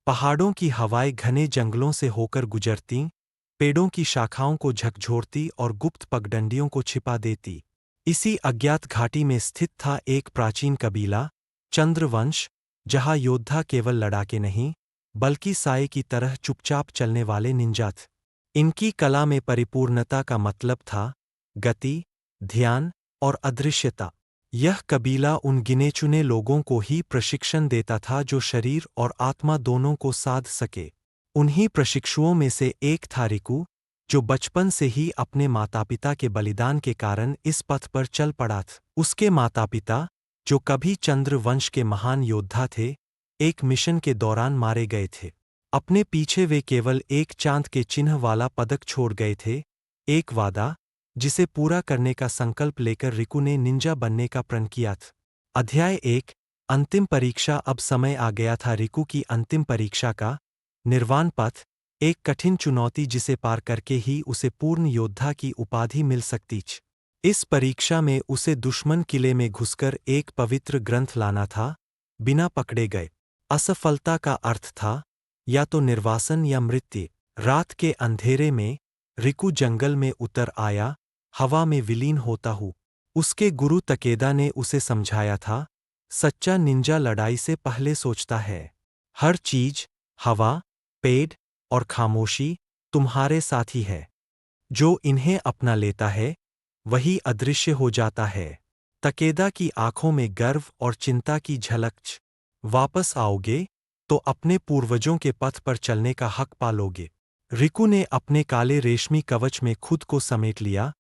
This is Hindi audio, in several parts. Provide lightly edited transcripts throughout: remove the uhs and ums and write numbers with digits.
पहाड़ों की हवाएं घने जंगलों से होकर गुजरतीं, पेड़ों की शाखाओं को झकझोरती और गुप्त पगडंडियों को छिपा देती। इसी अज्ञात घाटी में स्थित था एक प्राचीन कबीला, चंद्रवंश, जहाँ योद्धा केवल लड़ाके नहीं, बल्कि साए की तरह चुपचाप चलने वाले निंजा थे। इनकी कला में परिपूर्णता का मतलब था गति, ध्यान और अदृश्यता। यह कबीला उन गिने चुने लोगों को ही प्रशिक्षण देता था जो शरीर और आत्मा दोनों को साध सके। उन्हीं प्रशिक्षुओं में से एक था रिकू, जो बचपन से ही अपने मातापिता के बलिदान के कारण इस पथ पर चल पड़ा था। उसके मातापिता, जो कभी चंद्रवंश के महान योद्धा थे, एक मिशन के दौरान मारे गए थे। अपने पीछे वे केवल एक चांद के चिन्ह वाला पदक छोड़ गए थे, एक वादा जिसे पूरा करने का संकल्प लेकर रिकू ने निंजा बनने का प्रण किया था। अध्याय 1, अंतिम परीक्षा। अब समय आ गया था रिकू की अंतिम परीक्षा का, निर्वाण पथ, एक कठिन चुनौती जिसे पार करके ही उसे पूर्ण योद्धा की उपाधि मिल सकती थी। इस परीक्षा में उसे दुश्मन किले में घुसकर एक पवित्र ग्रंथ लाना था, बिना पकड़े गए। असफलता का अर्थ था या तो निर्वासन या मृत्यु। रात के अंधेरे में रिकू जंगल में उतर आया, हवा में विलीन होता हूँ। उसके गुरु तकेदा ने उसे समझाया था, सच्चा निंजा लड़ाई से पहले सोचता है। हर चीज, हवा, पेड़ और खामोशी तुम्हारे साथी है। जो इन्हें अपना लेता है, वही अदृश्य हो जाता है। तकेदा की आंखों में गर्व और चिंता की झलक। वापस आओगे तो अपने पूर्वजों के पथ पर चलने का हक पालोगे। रिकू ने अपने काले रेशमी कवच में खुद को समेट लिया,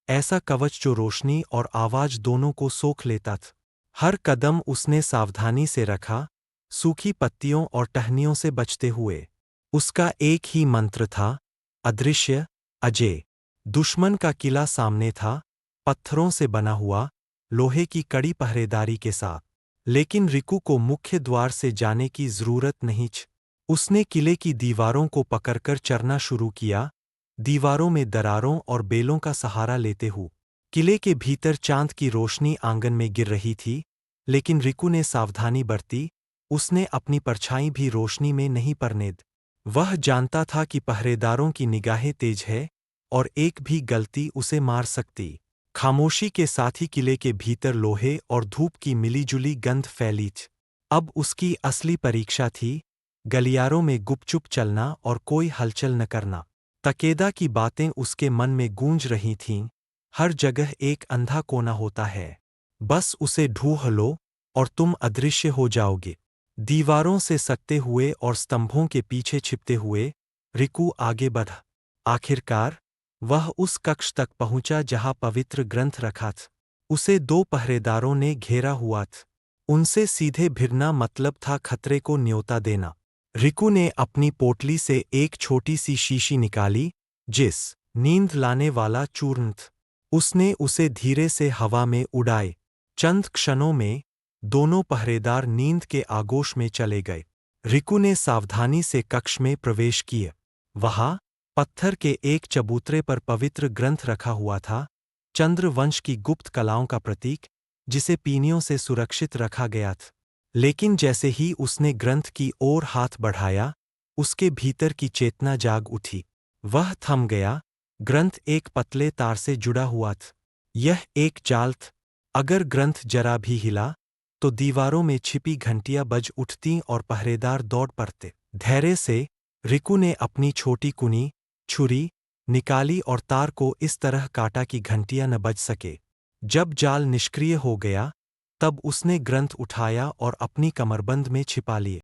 ऐसा कवच जो रोशनी और आवाज दोनों को सोख लेता था। हर कदम उसने सावधानी से रखा, सूखी पत्तियों और टहनियों से बचते हुए। उसका एक ही मंत्र था, अदृश्य, अजय। दुश्मन का किला सामने था, पत्थरों से बना हुआ, लोहे की कड़ी पहरेदारी के साथ। लेकिन रिकू को मुख्य द्वार से जाने की जरूरत नहीं थी। उसने किले की दीवारों को पकड़कर चढ़ना शुरू किया, दीवारों में दरारों और बेलों का सहारा लेते हुए। किले के भीतर चांद की रोशनी आंगन में गिर रही थी, लेकिन रिकू ने सावधानी बरती, उसने अपनी परछाई भी रोशनी में नहीं पड़ने दी। वह जानता था कि पहरेदारों की निगाहें तेज है और एक भी गलती उसे मार सकती। खामोशी के साथ ही किले के भीतर लोहे और धूप की मिलीजुली गंध फैली थी। अब उसकी असली परीक्षा थी, गलियारों में गुपचुप चलना और कोई हलचल न करना। तकेदा की बातें उसके मन में गूंज रही थीं, हर जगह एक अंधा कोना होता है, बस उसे ढूंढ लो और तुम अदृश्य हो जाओगे। दीवारों से सकते हुए और स्तंभों के पीछे छिपते हुए रिकू आगे बढ़ा। आखिरकार वह उस कक्ष तक पहुंचा जहां पवित्र ग्रंथ रखा था। उसे दो पहरेदारों ने घेरा हुआ था। उनसे सीधे भिड़ना मतलब था खतरे को न्योता देना। रिकू ने अपनी पोटली से एक छोटी सी शीशी निकाली, जिस नींद लाने वाला चूर्ण था। उसने उसे धीरे से हवा में उड़ाए। चंद क्षणों में दोनों पहरेदार नींद के आगोश में चले गए। रिकू ने सावधानी से कक्ष में प्रवेश किया। वहां पत्थर के एक चबूतरे पर पवित्र ग्रंथ रखा हुआ था, चंद्रवंश की गुप्त कलाओं का प्रतीक, जिसे पीनियों से सुरक्षित रखा गया था। लेकिन जैसे ही उसने ग्रंथ की ओर हाथ बढ़ाया, उसके भीतर की चेतना जाग उठी। वह थम गया। ग्रंथ एक पतले तार से जुड़ा हुआ था। यह एक जाल था। अगर ग्रंथ जरा भी हिला, तो दीवारों में छिपी घंटियां बज उठतीं और पहरेदार दौड़ पड़ते। धैर्य से रिकू ने अपनी छोटी कुनी, छुरी, निकाली और तार को इस तरह काटा कि घंटियां न बज सके। जब जाल निष्क्रिय हो गया, तब उसने ग्रंथ उठाया और अपनी कमरबंद में छिपा लिए।